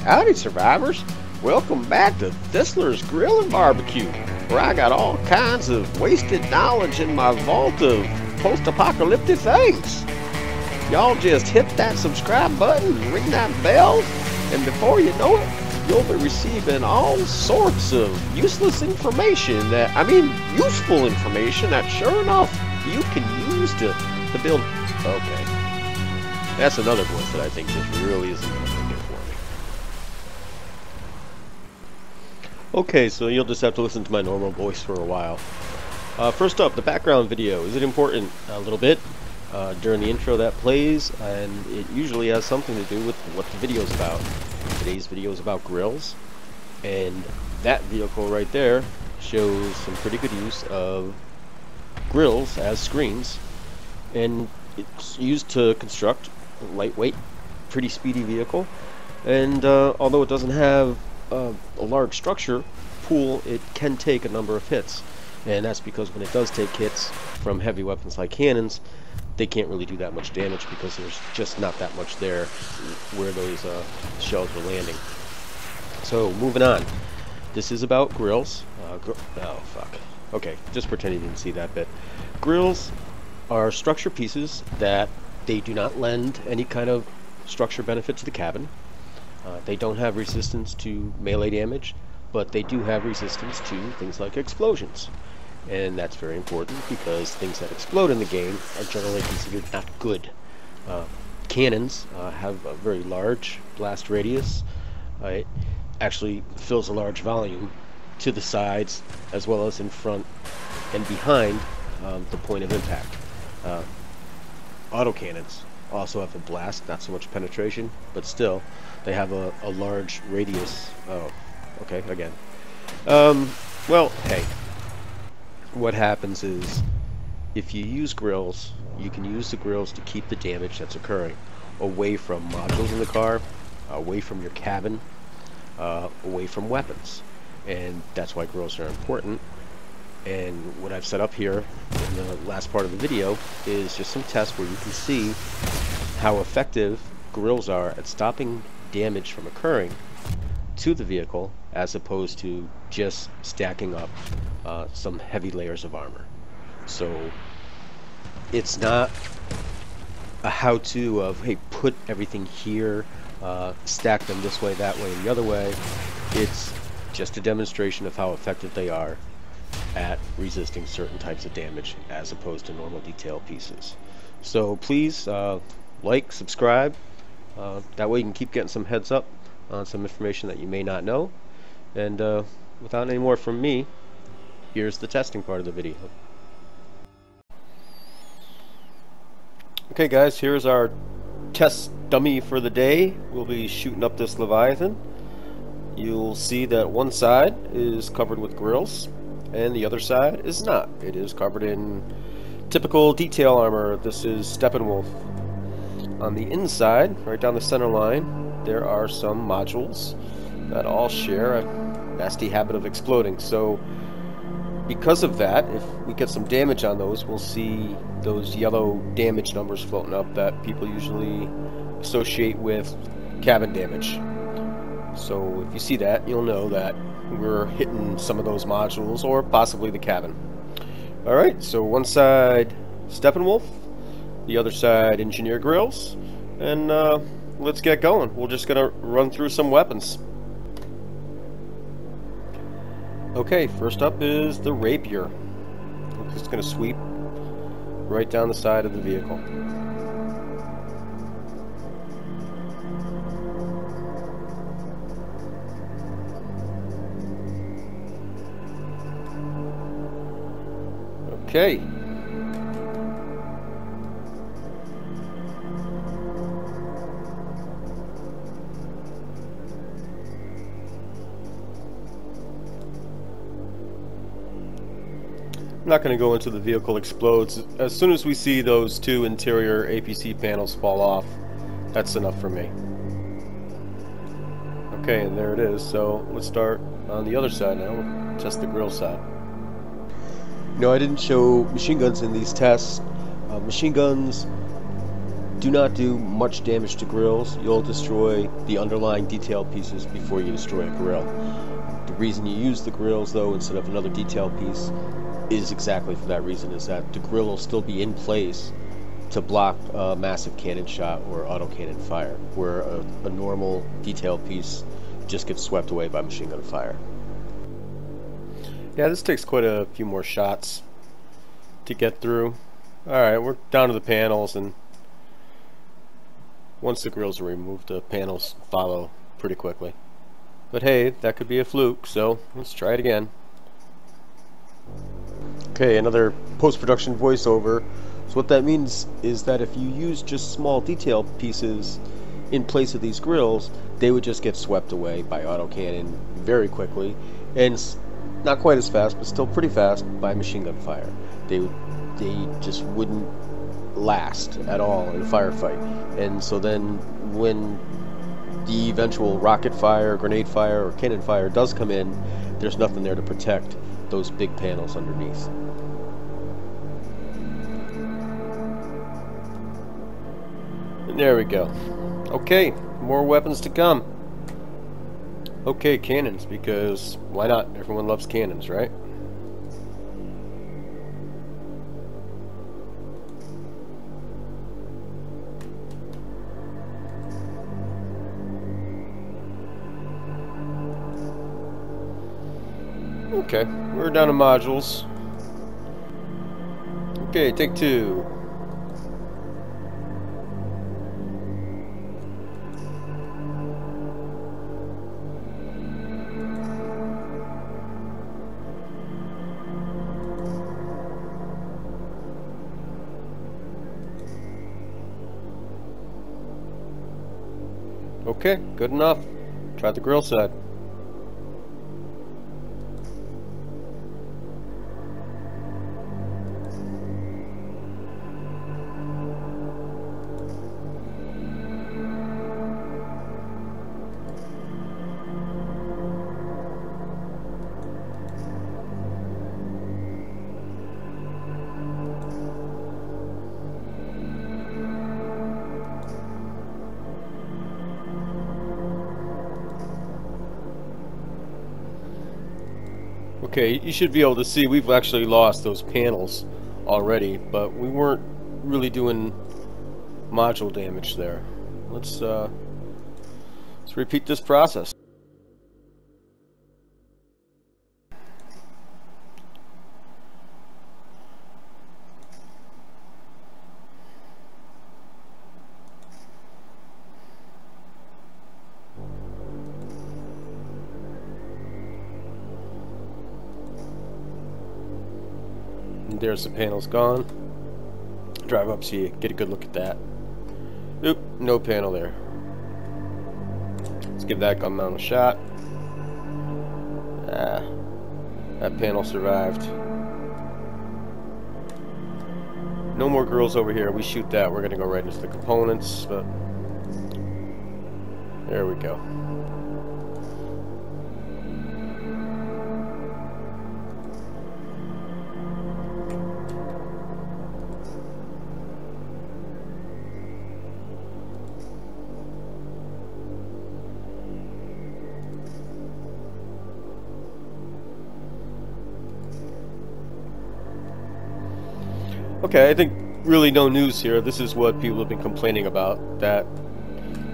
Howdy, survivors. Welcome back to Thistler's Grill and Barbecue, where I got all kinds of wasted knowledge in my vault of post-apocalyptic things. Y'all just hit that subscribe button and ring that bell, and before you know it, you'll be receiving all sorts of useless information useful information that sure enough you can use to build. Okay. That's another voice that I think just really isn't going to make it for me. Okay, so you'll just have to listen to my normal voice for a while. First up, the background video. Is it important? A little bit. During the intro that plays, and it usually has something to do with what the video is about. Today's video is about grills, and that vehicle right there shows some pretty good use of grills as screens, and it's used to construct a lightweight, pretty speedy vehicle. And although it doesn't have a large structure pool, it can take a number of hits, and that's because when it does take hits from heavy weapons like cannons, they can't really do that much damage because there's just not that much there where those shells were landing. So moving on, this is about grills. Oh fuck. Okay, just pretend you didn't see that bit. Grills are structure pieces that they do not lend any kind of structure benefit to the cabin. They don't have resistance to melee damage, but they do have resistance to things like explosions. And that's very important because things that explode in the game are generally considered not good. Cannons have a very large blast radius. It actually fills a large volume to the sides as well as in front and behind the point of impact. Autocannons also have a blast, not so much penetration, but still they have a large radius. Oh, okay, again. Well, hey. What happens is, if you use grills, you can use the grills to keep the damage that's occurring away from modules in the car, away from your cabin, away from weapons. And that's why grills are important. And what I've set up here in the last part of the video is just some tests where you can see how effective grills are at stopping damage from occurring to the vehicle, as opposed to just stacking up some heavy layers of armor. So it's not a how-to of, hey, put everything here, stack them this way, that way, and the other way. It's just a demonstration of how effective they are at resisting certain types of damage as opposed to normal detail pieces. So please like, subscribe, that way you can keep getting some heads up on some information that you may not know. And without any more from me, here's the testing part of the video. Okay guys, here's our test dummy for the day. We'll be shooting up this Leviathan. You'll see that one side is covered with grills and the other side is not. It is covered in typical detail armor. This is Steppenwolf. On the inside, right down the center line, there are some modules that all share a nasty habit of exploding. So because of that, if we get some damage on those, we'll see those yellow damage numbers floating up that people usually associate with cabin damage. So if you see that, you'll know that we're hitting some of those modules or possibly the cabin. Alright, so one side Steppenwolf, the other side Engineer Grills, and let's get going. We're just gonna run through some weapons. Okay, first up is the Rapier. I'm just gonna sweep right down the side of the vehicle. Okay. I'm not going to go into the vehicle explodes. As soon as we see those two interior APC panels fall off, that's enough for me. Okay, and there it is. So let's start on the other side now. We'll test the grill side. No, I didn't show machine guns in these tests. Machine guns Do not do much damage to grills. You'll destroy the underlying detail pieces before you destroy a grill. The reason you use the grills, though, instead of another detail piece is exactly for that reason, is that the grill will still be in place to block a massive cannon shot or autocannon fire, where a normal detail piece just gets swept away by machine gun fire. Yeah, this takes quite a few more shots to get through. Alright, we're down to the panels, and once the grills are removed, the panels follow pretty quickly. But hey, that could be a fluke, so let's try it again. Okay, another post-production voiceover. So what that means is that if you use just small detail pieces in place of these grills, they would just get swept away by autocannon very quickly, and not quite as fast, but still pretty fast, by machine gun fire. They just wouldn't last at all in a firefight. And so then when the eventual rocket fire, grenade fire, or cannon fire does come in, there's nothing there to protect those big panels underneath. And there we go. Okay, more weapons to come. Okay, cannons, because why not? Everyone loves cannons, right? Okay, we're down to modules. Okay, take two. Okay, good enough. Try the grill side. Okay, you should be able to see we've actually lost those panels already, but we weren't really doing module damage there. Let's repeat this process. And there's the panels gone. Drive up so you get a good look at that. Oop, no panel there. Let's give that gun mount a shot. Ah, that panel survived. No more grills over here. We shoot that, we're gonna go right into the components, but there we go. Okay, I think really no news here. This is what people have been complaining about, that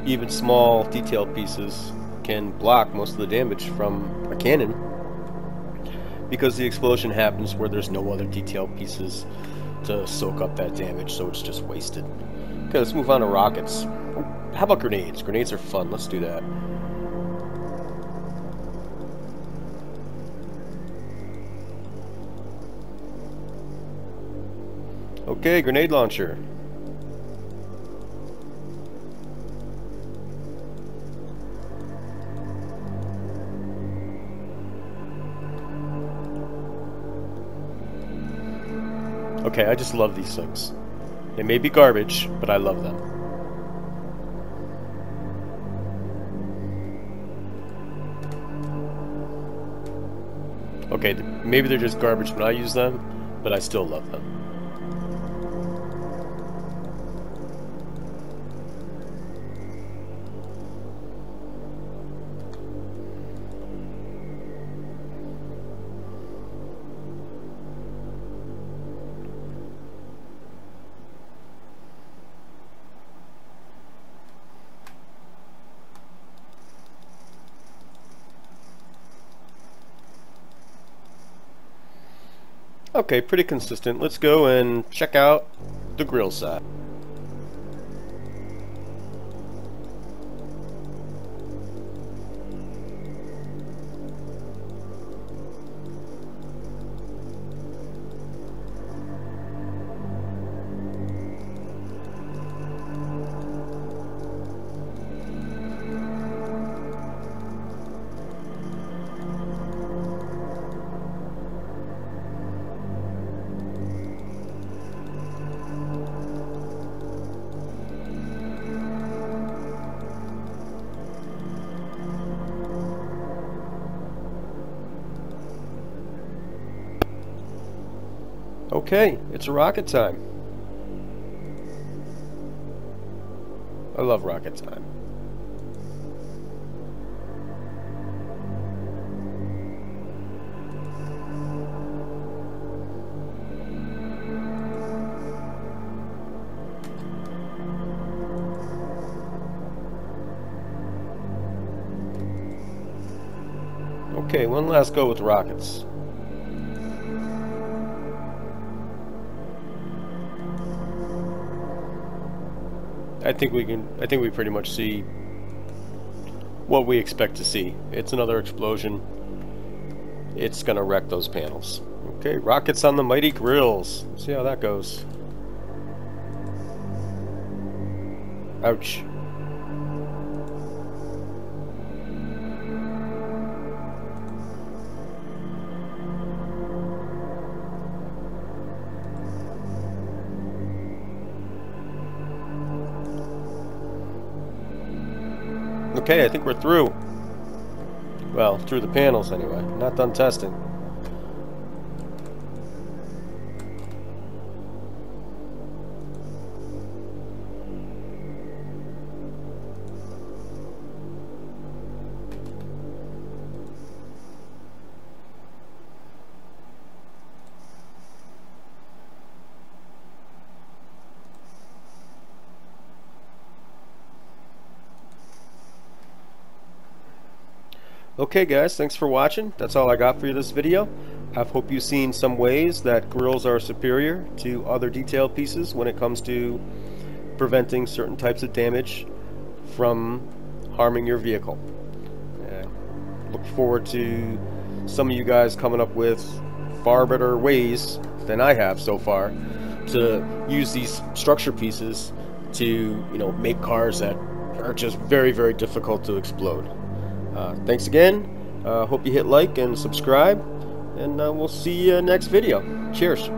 even small detail pieces can block most of the damage from a cannon because the explosion happens where there's no other detail pieces to soak up that damage, so it's just wasted. Okay, let's move on to rockets. How about grenades? Grenades are fun. Let's do that. Okay, grenade launcher. Okay, I just love these things. They may be garbage, but I love them. Okay, maybe they're just garbage when I use them, but I still love them. Okay, pretty consistent. Let's go and check out the grill side. Okay, it's rocket time. I love rocket time. Okay, one last go with rockets. I think we pretty much see what we expect to see. It's another explosion. It's gonna wreck those panels. Okay, rockets on the mighty grills. See how that goes. Ouch. Okay, I think we're through. Well, through the panels anyway. Not done testing. Okay guys, thanks for watching. That's all I got for you this video. I hope you've seen some ways that grills are superior to other detail pieces when it comes to preventing certain types of damage from harming your vehicle. Look forward to some of you guys coming up with far better ways than I have so far to use these structure pieces to, you know, make cars that are just very, very difficult to explode. Thanks again. Hope you hit like and subscribe, and we'll see you next video. Cheers.